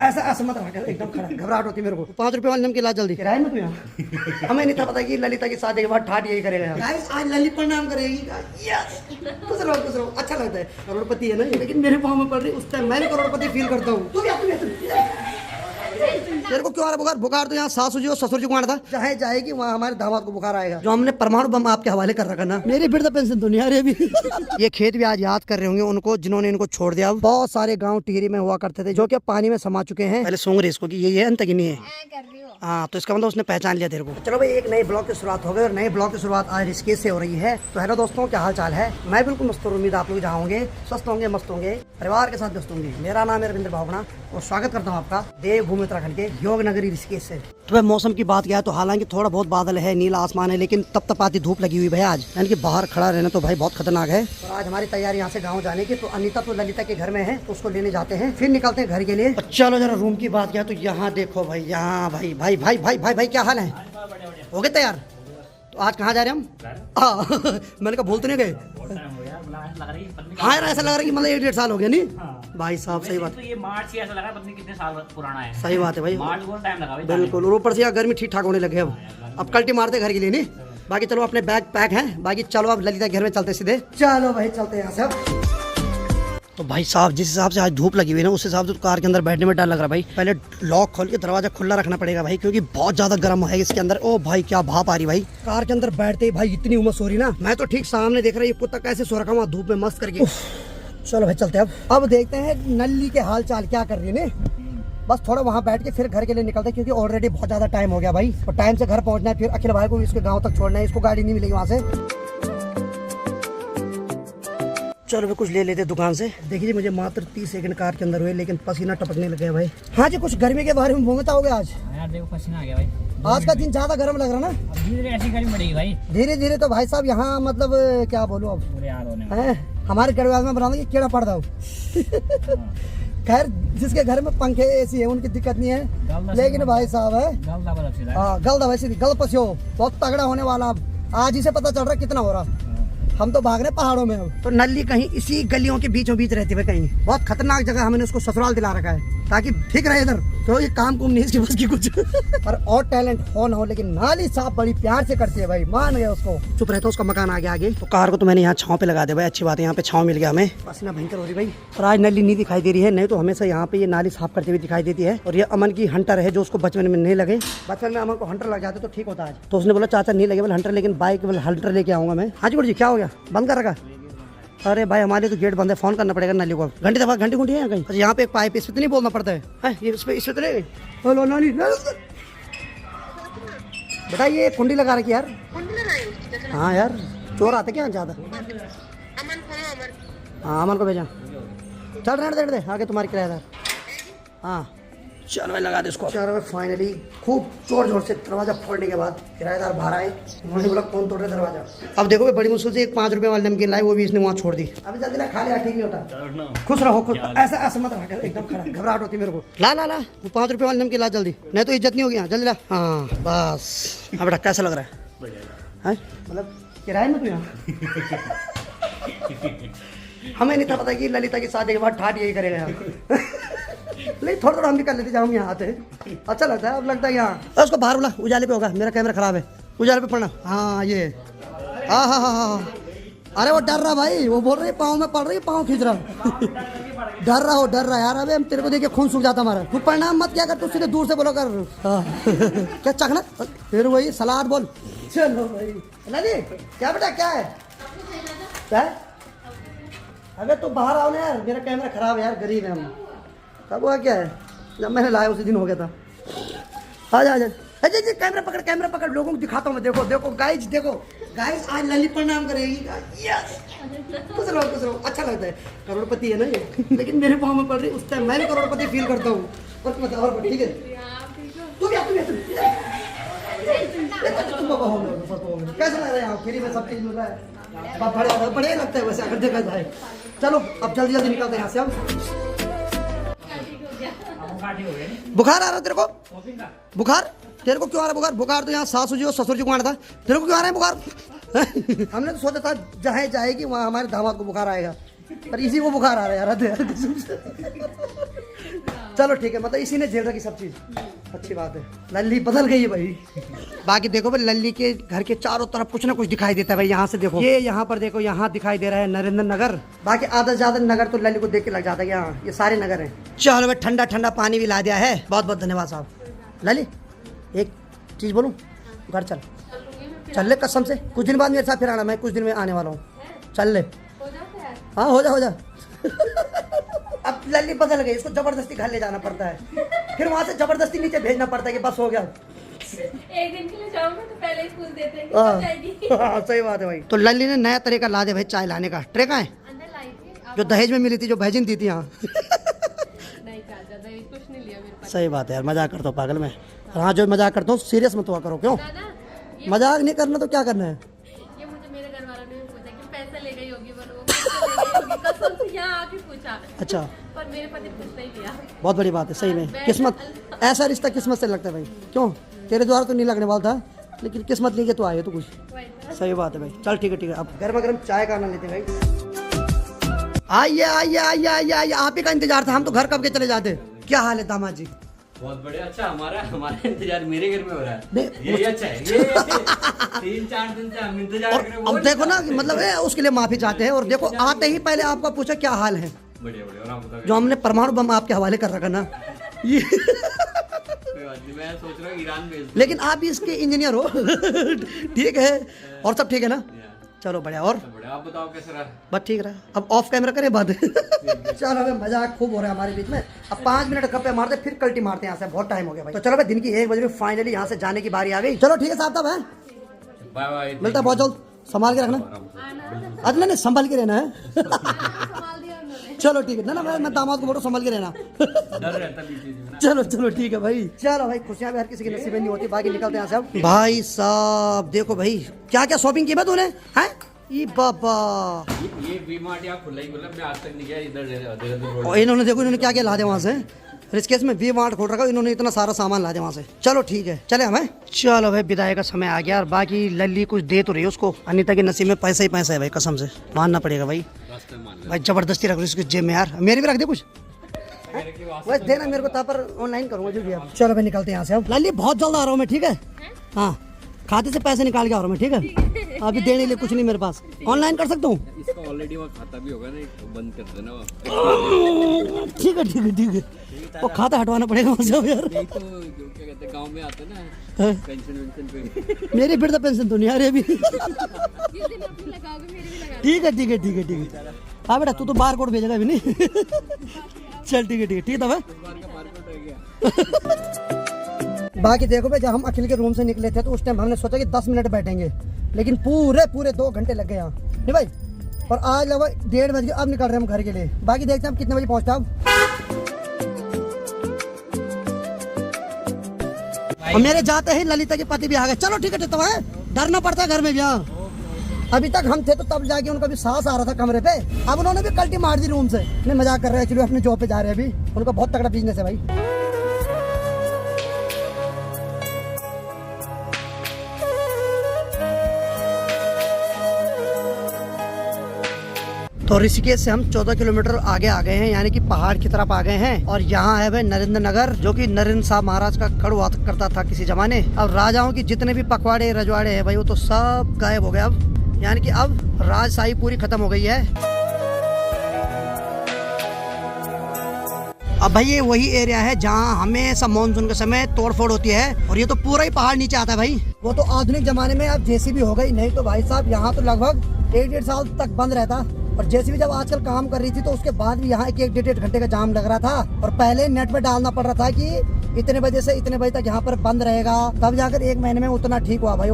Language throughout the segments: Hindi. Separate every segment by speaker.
Speaker 1: ऐसा ऐसा मत रहा कर, एकदम खड़ा, घबराहट होती है मेरे को। 5 रुपए वाले नमकीन ला जल्दी। किराए में तू यहाँ हमें नहीं था पता कि ललिता की शादी के बाद ठाट यही करेगा। गाइस आज ललित प्रणाम करेगी। यस कुछ रहो अच्छा लगता है। करोड़पति है ना, लेकिन मेरे पाँव में पड़ रही उस टाइम मैं करोड़पति फील करता हूँ। तू तेरे को क्यों आ रहा बुखार? बुखार तो यहाँ सासू जी और ससुर जी को आना था। चाहे जाएगी वहाँ हमारे दामाद को बुखार आएगा, जो हमने परमाणु बम आपके हवाले कर रखा ना। मेरी वृद्ध पेंशन दुनिया रे भी। ये खेत भी आज याद कर रहे होंगे उनको जिन्होंने इनको छोड़ दिया। बहुत सारे गांव टिहरी में हुआ करते थे जो कि पानी में समा चुके हैं। पहले सूंघ रही इसको कि ये अंत की नहीं है। हाँ तो इसका मतलब उसने पहचान लिया तेरे को। चलो भाई एक नए ब्लॉग की शुरुआत हो गई और नए ब्लॉग की शुरुआत आज ऋषिकेश से हो रही है। तो हेलो दोस्तों, क्या हाल चाल है? मैं बिल्कुल मस्त हूँ, उम्मीद आप लोग जहाँ होंगे स्वस्थ होंगे, मस्त होंगे, परिवार के साथ व्यस्त होंगे। मेरा नाम है रविंद्र भावना और स्वागत करता हूँ आपका देवभूमि उत्तराखंड के योग नगरी ऋषिकेश से। तो भाई मौसम की बात किया है तो हालांकि थोड़ा बहुत बादल है, नीला आसमान है, लेकिन तपतपाती धूप लगी हुई भाई आज, यानी कि बाहर खड़ा रहना तो भाई बहुत खतरनाक है। और आज हमारी तैयारी यहाँ से गाँव जाने की। तो अनीता तो ललिता के घर में है तो उसको लेने जाते हैं, फिर निकलते हैं घर के लिए। चलो जरा रूम की बात किया तो यहाँ देखो भाई, यहाँ भाई भाई भाई भाई भाई भाई क्या हाल है? हो गए तैयार? तो आज कहाँ जा रहे हैं हम? मैंने कहा भूल तो नहीं गए? हाँ यार ऐसा लग रहा है कि मतलब 1-1.5 साल हो गया नहीं? हाँ। भाई साहब सही बात।
Speaker 2: तो ये मार्च ऐसा लगा पता नहीं कितने साल पुराना है।
Speaker 1: सही बात है भाई,
Speaker 2: मार्च को टाइम लगा
Speaker 1: बिल्कुल। और ऊपर से यार गर्मी ठीक ठाक होने लगे अब कल्टी मारते घर के लिए नहीं। बाकी चलो अपने बैग पैक हैं, बाकी चलो अब ललिता घर में चलते सीधे। चलो भाई चलते हैं यहाँ से। तो भाई साहब जिस हिसाब से आज धूप लगी हुई है ना, उस हिसाब से तो कार के अंदर बैठने में डर लग रहा है भाई। पहले लॉक खोल के दरवाजा खुला रखना पड़ेगा भाई, क्योंकि बहुत ज्यादा गर्म है इसके अंदर। ओ भाई क्या भाप आ रही भाई कार के अंदर बैठते ही भाई, इतनी उमस हो रही ना। मैं तो ठीक सामने देख रहा हूँ कुत्ता कैसे सो रखा हुआ धूप में मस्त करके। चलो भाई चलते हैं अब देखते हैं नल्ली के हाल चाल क्या कर रही है। बस थोड़ा वहाँ बैठ के फिर घर के लिए निकलते हैं, क्योंकि ऑलरेडी बहुत ज्यादा टाइम हो गया भाई और टाइम से घर पहुँचना है। फिर अखिल भाई को इसके गाँव तक छोड़ना है, इसको गाड़ी नहीं मिलेगी वहाँ से। चलो मैं कुछ ले लेते दुकान से। देखिए मुझे मात्र 30 सेकंड कार के अंदर हुए, लेकिन पसीना टपकने लग गया भाई। हाँ जी कुछ गर्मी के बारे में बोलता हो गया आज?
Speaker 2: यार देखो पसीना आ गया भाई,
Speaker 1: आज का दिन ज्यादा गर्म लग रहा ना।
Speaker 2: अब धीरे धीरे ऐसी गर्मी बढ़ेगी भाई,
Speaker 1: धीरे धीरे। तो भाई साहब यहाँ मतलब क्या बोलूं अब,
Speaker 2: बुरे हाल होने वाले
Speaker 1: है हमारे गढ़वाल में बना कीड़ा पड़ रहा हूँ। खैर जिसके घर में पंखे एसी है उनकी दिक्कत नहीं है, लेकिन भाई साहब है गलदा वैसे गल पसियो बहुत तगड़ा होने वाला। आज ही से पता चल रहा है कितना हो रहा। हम तो भाग रहे पहाड़ों में। अब तो नल्ली कहीं इसी गलियों के बीचों बीच रहती है, कहीं बहुत खतरनाक जगह हमने उसको ससुराल दिला रखा है ताकि ठीक रहे इधर। तो ये काम कुम नहीं इसकी बस की कुछ। और टैलेंट हो ना हो, लेकिन नाली साफ बड़ी प्यार से करती है भाई, मान गया उसको। चुप रहता है, उसका मकान आगे। तो कार को तो मैंने यहाँ छाँव पे लगा दिया भाई, अच्छी बात है यहाँ पे छाँव मिल गया हमें। पसीना भयंकर हो रही भाई। और आज नल्ली नहीं दिखाई दे रही है, नहीं तो हमेशा यहाँ पे ये नाली साफ करते हुए दिखाई देती है। और ये अमन की हंटर है जो उसको बचपन में नहीं लगे। बचपन में अमन को हंटर लग जाते तो ठीक होता है। तो उसने बोला चाचा नहीं लगे बोले हंटर, लेकिन बाइक वाले हंटर लेके आऊंगा मैं। हाँ जी गुरु जी क्या हो गया, बंद कर रखा? अरे भाई हमारे तो गेट बंद है, फोन करना पड़ेगा नाली को। घंटी घंटी है कहीं? यहाँ पे एक पाइप, इस पे तो नहीं बोलना पड़ता है ये इस पे तो नहीं। हेलो नानी बेटा ये कुंडी लगा रखी यार। हाँ यार चोर आते क्या ज्यादा? हाँ अमन को भेजा। चल रहने दे आगे तुम्हारी किराएदार। हाँ चलो भाई लगा दे इसको। चलो भाई फाइनली खूब जोर जोर से दरवाजा फोड़ने के बाद किराएदार बाहर आए। उन्होंने बोला कौन तोड़ रहा दरवाजा? अब देखो भाई बड़ी मुश्किल से एक 5 रुपए वाली नमकीन लाई, वो भी इसने वहाँ छोड़ दी। अभी जल्दी ना खा लिया ठीक नहीं होता। खुश रहो खुश, ऐसा ऐसा मत रहा एकदम खड़ा, घबराहट होती है मेरे को। ला ला ला वो 5 रुपए वाली नमकीन ला जल्दी, नहीं तो इज्जत नहीं होगी। जल्दी ला। हाँ बस। हाँ बेटा कैसा लग रहा है? मतलब किराए में तू यहाँ? हमें नहीं था पता कि ललिता की शादी के बाद ठाट यही करेगा। नहीं थोड़ा थोड़ा हम भी कर लेते जब हम यहाँ आते हैं, अच्छा लगता है। अब लगता है यहाँ उसको बाहर बोला उजाले पे होगा, मेरा कैमरा खराब है, उजाले पे पड़ना। हाँ ये हाँ हाँ हाँ हाँ। अरे वो डर रहा भाई, वो बोल रही पाँव में पड़ रही, पाँव खींच रहा। डर रहा यार। अबे हम तेरे को देखिए खून सूख जाता हमारा। तू प्रणाम मत क्या कर, तू सीधे दूर से बोलो कर। हाँ क्या चखना फिर वही सलाद बोल। चलो भाई लली क्या बेटा क्या है? क्या है? अबे तू बाहर आओ ना यार, मेरा कैमरा खराब है यार, गरीब है हम। कब हुआ क्या है? जब मैंने लाया उसी दिन हो गया था। आ जा अजय जी कैमरा पकड़ लोगों को दिखाता हूँ मैं। देखो देखो गाइस, देखो गाइस आज ललित प्रणाम करेगी। यस कुछ रहो अच्छा लगता है। करोड़पति है ना ये, लेकिन मेरे पाँव में पड़ रही उस टाइम मैं करोड़पति फील करता हूँ। और ठीक है तू क्या कैसा लग रहा है? यहाँ फ्री में सब चीज मिल रहा है, बढ़िया लगता है वैसे अगर देखा जाए। चलो अब जल्दी निकलते हैं यहाँ से। हम बुखार आ रहा तेरे को? बुखार तेरे को क्यों आ रहा है? बुखार तो यहाँ सासू जी और ससुर जी को आना था, तेरे को क्यों आ रहा है बुखार? हमने तो सोचा था जहाँ जाएगी वहाँ हमारे दामाद को बुखार आएगा, पर इसी को बुखार आ रहा है यार, हद है यार कसम से। चलो ठीक है, मतलब इसी ने झेल रखी सब चीज, अच्छी बात है। लल्ली बदल गई है भाई। बाकी देखो भाई, लल्ली के घर के चारों तरफ कुछ ना कुछ दिखाई देता है भाई। यहाँ से देखो, ये यहाँ पर देखो, यहाँ दिखाई दे रहा है नरेंद्र नगर। बाकी आधा से ज्यादा नगर तो लल्ली को देख के लग जाता है कि हाँ ये सारे नगर हैं। चलो भाई, ठंडा ठंडा पानी भी ला दिया है, बहुत बहुत धन्यवाद साहब। लल्ली एक चीज बोलूँ, घर चल ले कसम से, कुछ दिन बाद मेरे साथ फिर आना, मैं कुछ दिन में आने वाला हूँ, चल ले। हाँ हो जा। अब लल्ली बदल गई, इसको जबरदस्ती घर ले जाना पड़ता है, फिर वहाँ से जबरदस्ती नीचे भेजना पड़ता है कि बस हो गया।
Speaker 3: एक दिन के लिए जाऊंगा तो पहले ही पूछ देते हैं कि कब जाएगी।
Speaker 1: हाँ सही बात है भाई। तो लल्ली ने नया तरीका ला दिया भाई चाय लाने का। ट्रे कहाँ है?
Speaker 3: अंदर लाई थी
Speaker 1: जो दहेज में मिली थी, जो बहजिन दी थी यहाँ।
Speaker 3: नहीं कहा ज्यादा कुछ नहीं लिया मेरे पास।
Speaker 1: सही बात है यार, मजाक करता हूँ पागल में। हाँ जो मजाक करता हूँ सीरियस मत हुआ करो। क्यों
Speaker 3: दादा
Speaker 1: मजाक नहीं करना तो क्या करना है?
Speaker 3: ये मुझे मेरे घर वालों ने पूछा कि पैसे ले गई होगी, बोलो वो पैसे ले गई होगी, कसम से यहाँ आके पूछा।
Speaker 1: अच्छा,
Speaker 3: पर मेरे पति कुछ नहीं लिया।
Speaker 1: बहुत बड़ी बात है सही में। किस्मत, ऐसा रिश्ता किस्मत से लगता है भाई। क्यों तेरे द्वारा तो नहीं लगने वाला था, लेकिन किस्मत लेके तो आए तो कुछ।
Speaker 3: वही तो।
Speaker 1: सही बात है भाई। चल ठीक है। अब गर्मा गर्म चाय का आनंद लेते हैं भाई। आइए, आप ही का इंतजार था, हम तो घर कब के चले जाते। क्या हाल है दामाद जी?
Speaker 2: बहुत बढ़िया। अच्छा हमारा इंतजार मेरे घर में हो रहा है।
Speaker 1: नहीं,
Speaker 2: ये अच्छा है। ये 3-4 दिन से हम इंतजार कर रहे हैं।
Speaker 1: अब देखो ना कि मतलब उसके लिए माफी चाहते हैं। और देखो आते ही पहले आपका पूछा क्या हाल है।
Speaker 2: बढ़िया। और आप बताओ।
Speaker 1: जो हमने परमाणु बम आपके हवाले कर रखा ना ये
Speaker 2: कोई बात नहीं, मैं सोच रहा हूँ ईरान भेज दूँ।
Speaker 1: लेकिन आप भी इसके इंजीनियर हो। ठीक है, और सब ठीक है ना? चलो बढ़िया। और
Speaker 2: बढ़िया, आप बताओ कैसा रहा?
Speaker 1: बस ठीक रहा। अब ऑफ कैमरा करें बात। चलो अबे मजाक खूब हो रहा है हमारे बीच में। अब 5 मिनट गप्पे मारते फिर कल्टी मारते हैं यहाँ से, बहुत टाइम हो गया भाई। तो चलो भाई, दिन की 1 बजे में फाइनली यहाँ से जाने की बारी आ गई। चलो ठीक है साहब, तब है
Speaker 2: बाय बाय।
Speaker 1: मिलता है बहुत जल्द। संभाल के रखना। अरे नहीं, संभाल के रहना है।
Speaker 3: संभाल दिया उन्होंने।
Speaker 1: चलो ठीक है ना, मैं दामाद को बोलो संभाल के रहना।
Speaker 2: डर रहता बीच में ना।
Speaker 1: चलो ठीक है भाई। चलो भाई, खुशियां भी हर किसी के नसीब में नहीं होती। बाकी निकलते हैं यहाँ से। भाई साहब देखो भाई, क्या क्या शॉपिंग की मैं तूने हैं? ई बाबा,
Speaker 2: ये वी-मार्ट यहाँ खुला ही खुला, मैं आज तक नहीं गया इधर देहरादून रोड।
Speaker 1: और इन्होंने देखो इन्होंने क्या क्या ला दिया वहाँ से। ऋषिकेश में वी-मार्ट खोल रखा, इन्होंने इतना सारा सामान ला दिया वहाँ से। चलो ठीक है, चले हमें। चलो भाई, विदाई का समय आ गया। और बाकी लल्ली कुछ दे तो रही है उसको, अनीता के नसीब में पैसा ही पैसा है भाई, कसम से मानना पड़ेगा भाई। भाई जबरदस्ती रख रही उसकी जेब में यार। मेरी भी रख दे कुछ, वैसे देना मेरे को, तब पर ऑनलाइन करूँगा जो भी है। चलो भाई निकलते हैं यहाँ से। अब लल्ली बहुत जल्द आ रहा हूँ मैं, ठीक है? हाँ, खाते से पैसे निकाल के आ रहा हूँ मैं, ठीक है? अभी देने के लिए कुछ नहीं मेरे पास, ऑनलाइन कर सकता हूँ।
Speaker 2: इसका ऑलरेडी वो खाता भी होगा ना, बंद कर देना वो।
Speaker 1: ठीक है। वो खाता हटवाना पड़ेगा वहाँ से अब यार।
Speaker 2: यही तो जो क्या कहते हैं, गांव में आते हैं ना पेंशन वेंशन पे।
Speaker 1: मेरी वृद्धा पेंशन तो नहीं आ रही अभी।
Speaker 3: जिस दिन आप भी लगाओगे मेरे भी लगा।
Speaker 1: ठीक है। हाँ बेटा, तू तो बार कोड भेजेगा अभी नहीं। चल ठीक है तब है। बाकी देखो भाई, जब हम अखिल के रूम से निकले थे तो उस टाइम हमने सोचा कि 10 मिनट बैठेंगे, लेकिन पूरे 2 घंटे लग गए यहाँ, नहीं भाई? और आज लगभग 1:30 बज गए, अब निकल रहे हैं हम घर के लिए। बाकी देखते हैं हम कितने बजे पहुँचते हैं अब। और मेरे जाते ही ललिता के पति भी आ गए। चलो ठीक है, तो है डरना पड़ता है घर में भी। अभी तक हम थे तो तब जाके उनका भी सांस आ रहा था कमरे पे, अब उन्होंने भी कल्टी मार दी रूम से। नहीं मजाक कर रहे हैं, एक्चुअली अपने जॉब पे जा रहे हैं अभी। उनका बहुत तगड़ा बिजनेस है भाई। तो ऋषिकेश से हम 14 किलोमीटर आगे आ गए हैं, यानी कि पहाड़ की तरफ आ गए हैं। और यहाँ है भाई नरेंद्र नगर, जो कि नरेंद्र साहब महाराज का गढ़ हुआ करता था किसी जमाने। अब राजाओं की जितने भी पखवाड़े रजवाड़े हैं भाई, वो तो सब गायब हो गए अब, यानी कि अब राजशाही पूरी खत्म हो गई है। अब भाई ये वही एरिया है जहाँ हमेशा मानसून के समय तोड़फोड़ होती है, और ये तो पूरा ही पहाड़ नीचे आता है भाई। वो तो आधुनिक जमाने में अब जेसीबी हो गई, नहीं तो भाई साहब यहाँ तो लगभग 1-1.5 साल तक बंद रहता। और जेसीबी जब आजकल काम कर रही थी तो उसके बाद भी यहाँ 1-1.5 घंटे का जाम लग रहा था। और पहले नेट पे डालना पड़ रहा था कि इतने बजे से इतने बजे तक यहाँ पर बंद रहेगा, तब जाकर 1 महीने में उतना ठीक हुआ भाई।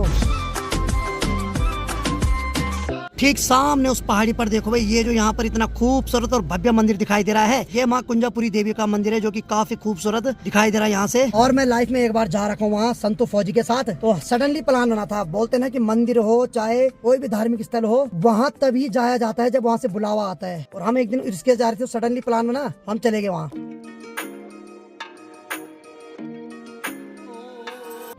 Speaker 1: ठीक सामने उस पहाड़ी पर देखो भाई, ये जो यहाँ पर इतना खूबसूरत और भव्य मंदिर दिखाई दे रहा है, ये माँ कुंजापुरी देवी का मंदिर है, जो कि काफी खूबसूरत दिखाई दे रहा है यहाँ से। और मैं लाइफ में एक बार जा रखा हूँ वहाँ संतू फौजी के साथ, तो सडनली प्लान बना था। बोलते ना कि मंदिर हो चाहे कोई भी धार्मिक स्थल हो, वहाँ तभी जाया जाता है जब वहाँ से बुलावा आता है। और हम एक दिन ऋषिकेश जा रहे थे, सडनली प्लान बना, हम चले गए वहाँ।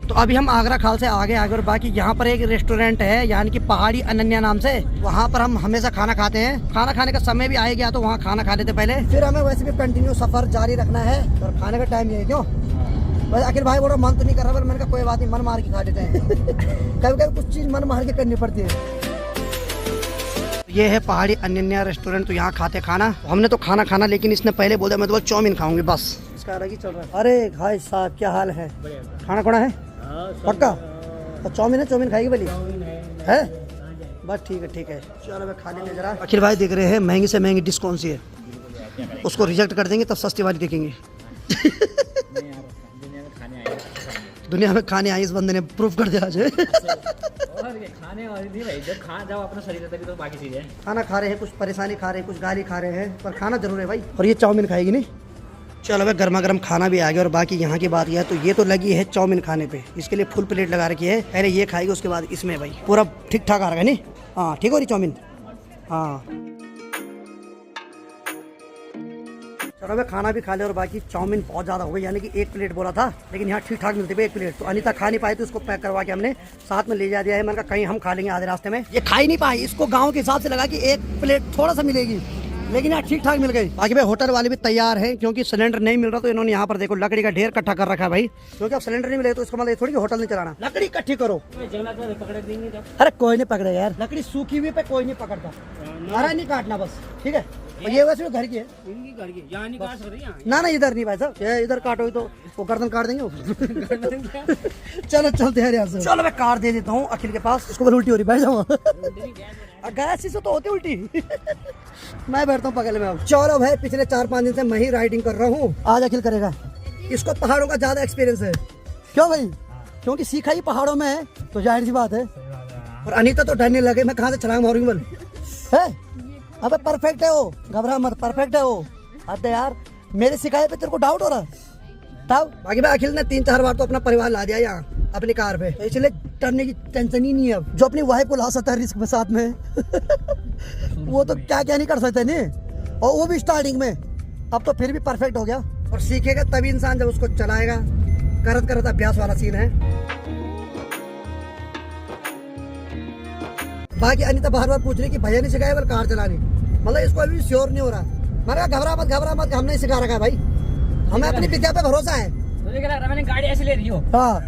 Speaker 1: तो अभी हम आगरा खाल से आगे और बाकी यहाँ पर एक रेस्टोरेंट है यानी कि पहाड़ी अनन्या नाम से, वहाँ पर हम हमेशा खाना खाते हैं। खाना खाने का समय भी आ गया तो वहाँ खाना खा लेते पहले, फिर हमें वैसे भी कंटिन्यू सफर जारी रखना है और खाने का टाइम यही क्यों। बस अखिल भाई बोला मन तो नहीं कर रहा, पर मैंने कहा कोई बात नहीं, मन मार के खा लेते हैं। कभी कभी कुछ चीज मन मार के करनी पड़ती है। ये है पहाड़ी अनन्या रेस्टोरेंट, तो यहाँ खाते खाना। हमने तो खाना लेकिन इसने पहले बोला मैं तो चाउमीन खाऊंगी बस, इसका अलग ही चल रहा है। अरे भाई साहब क्या हाल है, खाना खोना है पक्का? तो चाउमीन है, चाउमीन खाएगी भली है? बस ठीक है चलो मैं खा लेंगे जरा। अखिल भाई देख रहे हैं महंगी से महंगी डिश कौन सी है, उसको रिजेक्ट कर देंगे तब सस्ती वाली देखेंगे। दुनिया में खाने आई इस बंदे ने प्रूफ कर दिया आज।
Speaker 2: खाने वाली नहीं भाई, जब खा जाओ अपना शरीर तभी तो बाकी चीजें।
Speaker 1: खाना खा रहे हैं, कुछ परेशानी खा रहे हैं, कुछ गाली खा रहे हैं, पर खाना जरूर है भाई। और ये चाउमीन खाएगी नहीं। चलो भाई गर्मा गर्म खाना भी आ गया। और बाकी यहाँ की बात यह है तो ये तो लगी है चाउमीन खाने पे, इसके लिए फुल प्लेट लगा रखी है। पहले ये खाएगी उसके बाद इसमें भाई पूरा ठीक ठाक आ रहा है नहीं। हाँ ठीक हो रही चाउमीन। हाँ चलो मैं खाना भी खा लिया और बाकी चाउमीन बहुत ज़्यादा हो गई, यानी कि 1 प्लेट बोला था लेकिन यहाँ ठीक ठाक मिलती है 1 प्लेट। तो अनीता खा नहीं पाई तो उसको पैक करवा के हमने साथ में ले जा दिया है। मैंने कहा कहीं हम खा लेंगे आधे रास्ते में। ये खा ही नहीं पाई, इसको गाँव के हिसाब से लगा कि 1 प्लेट थोड़ा सा मिलेगी, लेकिन यहाँ ठीक ठाक मिल गई। बाकी भाई होटल वाले भी तैयार हैं क्योंकि सिलेंडर नहीं मिल रहा, तो इन्होंने यहाँ पर देखो लकड़ी का ढेर इकट्ठा कर रखा है भाई। क्योंकि अब सिलेंडर नहीं मिले तो इसका मतलब थोड़ी होटल नहीं चलाना, लकड़ी इकट्ठी करो। अरे कोई नहीं पकड़े यार, लकड़ी सूखी हुई पे कोई नहीं पकड़ता, हरा नहीं काटना बस, ठीक है। और ये वैसे घर की है, घर की यहाँ नहीं काट सकते ना इधर नहीं भाई साहब, इधर काटोगे तो वो गर्दन काट देंगे। चलो चलते हैं यार, चलो मैं कार दे देता हूँ अखिल के पास, इसको उल्टी हो रही भाई साहब, गैस से तो होती उल्टी। मैं बैठता हूँ पगल में। अब चलो भाई पिछले 4-5 दिन से मैं ही राइडिंग कर रहा हूँ, आज अखिल करेगा। इसको पहाड़ों का ज्यादा एक्सपीरियंस है, क्यों भाई? क्योंकि सीखा ही पहाड़ों में है तो जाहिर सी बात है। और अनीता तो डरने लगे मैं कहाँ से छलांग मारूंगी बोल है। अबे परफेक्ट है वो, घबरा मत, परफेक्ट है वो। अरे यार मेरे सिखाए पे तेरे को डाउट हो रहा तब? बाकी भाई अखिल ने 3-4 बार तो अपना परिवार ला दिया यहाँ अपनी कार पे, तो इसलिए डरने की टेंशन ही नहीं है। अब जो अपनी वाइफ को ला सकता है रिस्क में साथ में वो तो क्या नहीं कर सकते नहीं, और वो भी स्टार्टिंग में। अब तो फिर भी परफेक्ट हो गया। और सीखेगा तभी इंसान जब उसको चलाएगा, करत अभ्यास वाला सीन है। बाकी अनीता बार पूछ रही कि भैया ने सिखाया कार चलानी, मतलब इसको अभी श्योर नहीं हो रहा। मैंने कहा घबरा मत, हमने नहीं सिखा रखा है भाई, हमें अपनी विद्या पे भरोसा है। मैंने गाड़ी ऐसे ले रही हो। हाँ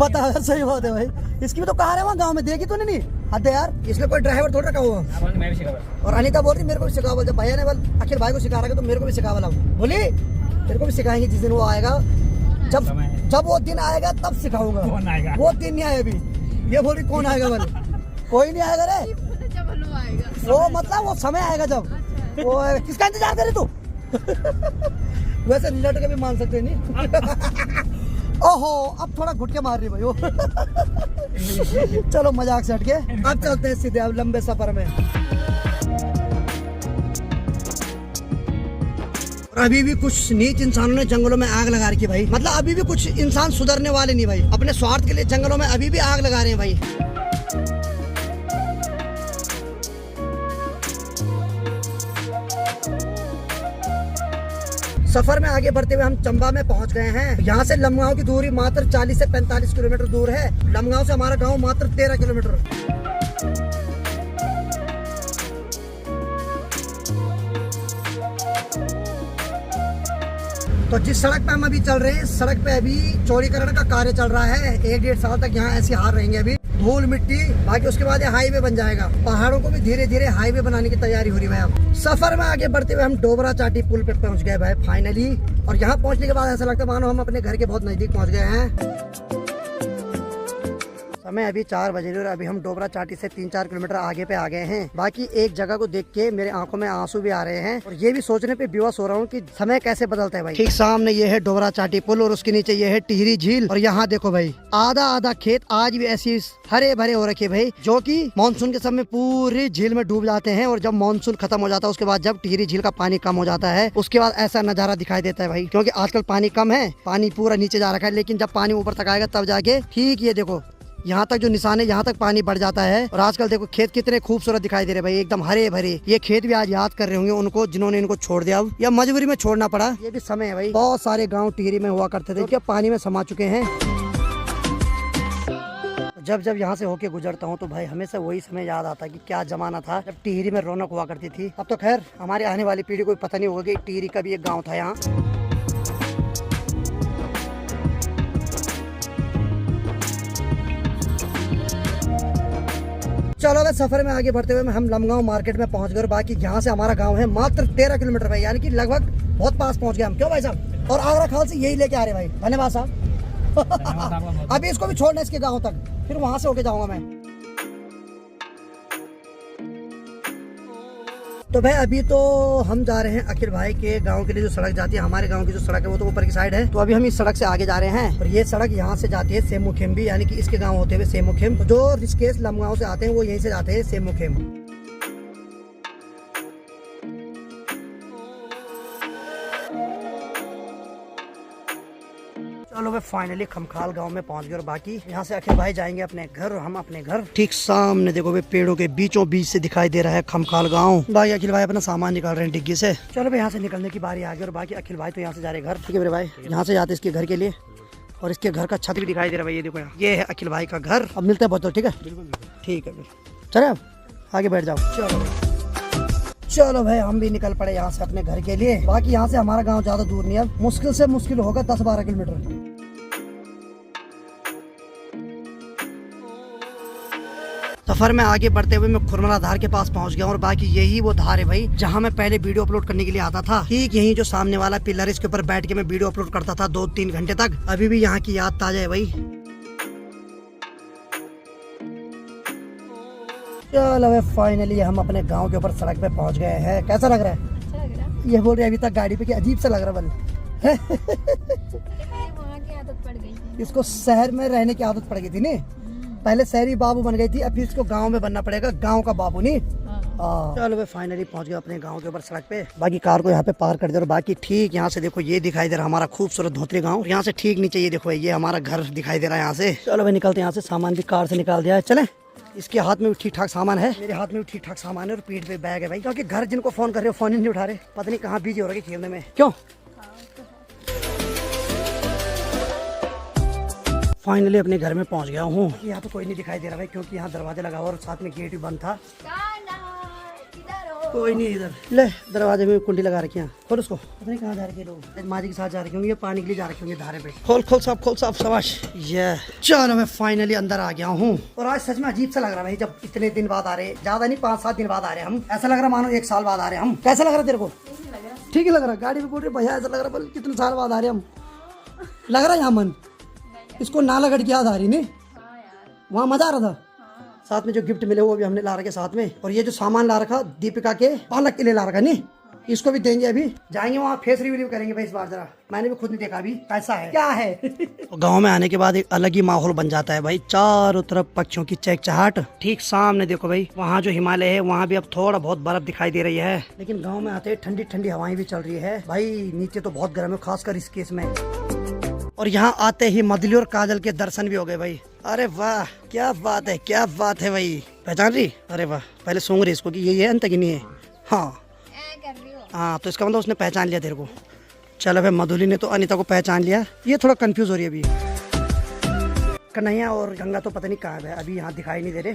Speaker 1: पता है, सही बात है भाई। इसकी भी तो कार है वहाँ गाँव में, देखी तूने नहीं? हद यार, इसलिए कोई ड्राइवर थोड़ा रखा हुआ। और अनीता बोल रही मेरे को भी सिखा बोल, जब भैया ने बोल अखिल भाई को सिखा रहा है तो मेरे को भी सिखा बोला। बोली तेरे को भी सिखाएंगे जिस दिन वो आएगा, जब वो दिन आएगा तब सिखाऊंगा। वो दिन नहीं आया अभी, ये बोल रही कौन आएगा बोले? कोई नहीं आएगा रे, वो मतलब वो समय आएगा जब। वो किसका इंतजार करे तू? वैसे लट के भी मान सकते नहीं। ओहो अब थोड़ा घुट के मार रही भाई वो। चलो मजाक से हटके अब चलते हैं सीधे अब लंबे सफर में। और अभी भी कुछ नीच इंसानों ने जंगलों में आग लगा रखी भाई, मतलब अभी भी कुछ इंसान सुधरने वाले नहीं भाई, अपने स्वार्थ के लिए जंगलों में अभी भी आग लगा रहे हैं भाई। सफर में आगे बढ़ते हुए हम चंबा में पहुंच गए हैं। यहाँ से लमगांव की दूरी मात्र 40 से 45 किलोमीटर दूर है। लमगांव से हमारा गांव मात्र 13 किलोमीटर। तो जिस सड़क पे हम अभी चल रहे हैं, सड़क पे अभी चौड़ीकरण का कार्य चल रहा है। 1-1.5 साल तक यहाँ ऐसे हाल रहेंगे अभी, धूल मिट्टी। बाकी उसके बाद ये हाईवे बन जाएगा। पहाड़ों को भी धीरे धीरे हाईवे बनाने की तैयारी हो रही है अब। सफर में आगे बढ़ते हुए हम डोबरा चाटी पुल पे पहुंच गए भाई फाइनली। और यहाँ पहुंचने के बाद ऐसा लगता है मानो हम अपने घर के बहुत नजदीक पहुंच गए हैं। समय अभी 4 बजे और अभी हम डोबरा चाटी से 3-4 किलोमीटर आगे पे आ गए हैं। बाकी एक जगह को देख के मेरे आंखों में आंसू भी आ रहे हैं और ये भी सोचने पे विवश हो रहा हूँ कि समय कैसे बदलता है भाई। ठीक सामने ये है डोबरा चाटी पुल और उसके नीचे ये है टिहरी झील। और यहाँ देखो भाई आधा खेत आज भी ऐसी हरे भरे हो रखे भाई, जो कि मानसून के समय पूरी झील में डूब जाते हैं। और जब मानसून खत्म हो जाता है उसके बाद जब टिहरी झील का पानी कम हो जाता है उसके बाद ऐसा नजारा दिखाई देता है भाई। क्योंकि आजकल पानी कम है, पानी पूरा नीचे जा रखा है, लेकिन जब पानी ऊपर तक आएगा तब जाके ठीक ये देखो यहाँ तक जो निशान है यहाँ तक पानी बढ़ जाता है। और आजकल देखो खेत कितने खूबसूरत दिखाई दे रहे भाई, एकदम हरे भरे। ये खेत भी आज याद कर रहे होंगे उनको जिन्होंने इनको छोड़ दिया या मजबूरी में छोड़ना पड़ा। ये भी समय है भाई, बहुत सारे गांव टिहरी में हुआ करते थे, क्या पानी में समा चुके हैं। जब जब यहाँ से होके गुजरता हूँ तो भाई हमेशा वही समय याद आता है कि क्या जमाना था जब टिहरी में रौनक हुआ करती थी। अब तो खैर हमारे आने वाली पीढ़ी को पता नहीं होगा कि टिहरी का भी एक गाँव था यहाँ। चलो भाई सफर में आगे बढ़ते हुए हम लमगांव मार्केट में पहुंच गए और बाकी यहाँ से हमारा गांव है मात्र 13 किलोमीटर भाई, यानी कि लगभग बहुत पास पहुंच गए हम। क्यों भाई साहब? और आगरा खाल से यही लेके आ रहे भाई। धन्यवाद साहब। अभी इसको भी छोड़ना इसके गांव तक, फिर वहां से होके जाऊंगा मैं। तो भाई अभी तो हम जा रहे हैं अखिल भाई के गांव के लिए। जो सड़क जाती है हमारे गांव की जो सड़क है वो तो ऊपर की साइड है, तो अभी हम इस सड़क से आगे जा रहे हैं। और ये सड़क यहाँ से जाती है सेमुखेम भी, यानी कि इसके गांव होते हुए सेमुखेम। तो जो ऋषिकेश लमगांव से आते हैं वो यहीं से जाते हैं सेमुखेम। चलो भाई फाइनली खमखाल गांव में पहुंच गए और बाकी यहाँ से अखिल भाई जाएंगे अपने घर और हम अपने घर। ठीक सामने देखो भाई पेड़ों के बीचों बीच से दिखाई दे रहा है खमखाल गांव। भाई अखिल भाई अपना सामान निकाल रहे हैं डिग्गी से। चलो भाई यहाँ से निकलने की बारी आ गई और बाकी अखिल भाई तो यहाँ से जा रहे घर। ठीक है मेरे भाई, यहाँ से जाते इसके घर के लिए और इसके घर का छत भी दिखाई दे रहा है। ये देखो ये है अखिल भाई का घर। अब मिलते हैं बहुत। ठीक है ठीक है फिर चले अब आगे बैठ जाओ। चलो भाई हम भी निकल पड़े यहाँ से अपने घर के लिए। बाकी यहाँ से हमारा गांव ज्यादा दूर नहीं है, मुश्किल से मुश्किल होगा 10-12 किलोमीटर। सफर में आगे बढ़ते हुए मैं खुरमला धार के पास पहुंच गया और बाकी यही वो धार है भाई जहां मैं पहले वीडियो अपलोड करने के लिए आता था। ठीक यही जो सामने वाला पिलर इसके ऊपर बैठ के मैं वीडियो अपलोड करता था 2-3 घंटे तक। अभी भी यहाँ की याद ताजा है भाई। चलो भाई फाइनली हम अपने गांव के ऊपर सड़क पे पहुंच गए हैं। कैसा लग रहा है?
Speaker 3: अच्छा लग रहा है।
Speaker 1: ये बोल रहे अभी तक गाड़ी पे कि अजीब सा लग रहा है।
Speaker 3: वहाँ की आदत पड़ गई थी।
Speaker 1: इसको शहर में रहने की आदत पड़ गई थी नहीं, पहले शहरी बाबू बन गई थी, अब इसको गांव में बनना पड़ेगा, गांव का बाबू नहीं। चलो भाई फाइनली पहुंच गए अपने गांव के ऊपर सड़क पे। बाकी कार को यहाँ पे पार कर दे और बाकी ठीक यहाँ से देखो ये दिखाई दे रहा हमारा खूबसूरत धोतरी गांव। यहाँ से ठीक नीचे ये देखो ये हमारा घर दिखाई दे रहा है यहाँ से। चलो भाई निकलते हैं यहाँ से, सामान भी कार से निकाल दिया है। चले इसके हाथ में भी ठीक ठाक सामान है, मेरे हाथ में भी ठीक ठाक सामान है और पीठ पे बैग है भाई, क्योंकि घर जिनको फोन कर रहे हो फोन ही नहीं उठा रहे, पता नहीं कहाँ बिजी हो रहे खेलने में। क्यों? फाइनली अपने घर में पहुंच गया हूँ। यहाँ पे कोई नहीं दिखाई दे रहा भाई, क्योंकि यहाँ दरवाजा लगा हुआ और साथ में गेट भी बंद था। कोई नहीं इधर। ले दरवाजे में कुंडी लगा रखी है, खोल उसको। पता नहीं कहाँ जा रखे लोग, माँ जी के साथ जा रखे होंगे, ये पानी के लिए जा रखे होंगे धारे पे। खोल खोल साफ शाबाश। ये चलो मैं फाइनली अंदर आ गया हूँ और आज सच में अजीब सा लग रहा है भाई, जब इतने दिन बाद आ रहे, ज्यादा नहीं 5-7 दिन बाद आ रहे हम। ऐसा लग रहा मानो 1 साल बाद आ रहे हम। कैसा लग रहा तेरे को? ठीक ही लग रहा। गाड़ी पे बोल रहे भैया ऐसा लग रहा बोल कितने साल बाद आ रहे हम। लग रहा है यहाँ मन, इसको नाला गढ़ की याद आ रही नहीं, वहाँ मजा आ रहा था। साथ में जो गिफ्ट मिले वो भी हमने ला रखे साथ में, और ये जो सामान ला रखा दीपिका के पालक के लिए ला रखा नहीं, इसको भी देंगे। अभी जाएंगे वहाँ फेस रिव्यू करेंगे भाई इस बार जरा, मैंने भी खुद नहीं देखा अभी कैसा है क्या है। गांव में आने के बाद एक अलग ही माहौल बन जाता है भाई, चारों तरफ पक्षियों की चहचहाट। ठीक सामने देखो भाई वहाँ जो हिमालय है वहाँ भी अब थोड़ा बहुत बर्फ दिखाई दे रही है, लेकिन गाँव में आते ठंडी ठंडी हवाएं भी चल रही है भाई। नीचे तो बहुत गर्म है खासकर इस केस में। और यहाँ आते ही मदली और काजल के दर्शन भी हो गए भाई। अरे वाह क्या बात है, क्या बात है भाई, पहचान रही? अरे वाह पहले सूंघ रही इसको कि ये है अंतगिनी है। हाँ तो इसका मतलब उसने पहचान लिया तेरे को। चलो भाई मधुली ने तो अनीता को पहचान लिया, ये थोड़ा कंफ्यूज हो रही है अभी। कन्हैया और गंगा तो पता नहीं कहाँ है अभी, यहाँ दिखाई नहीं दे रहे।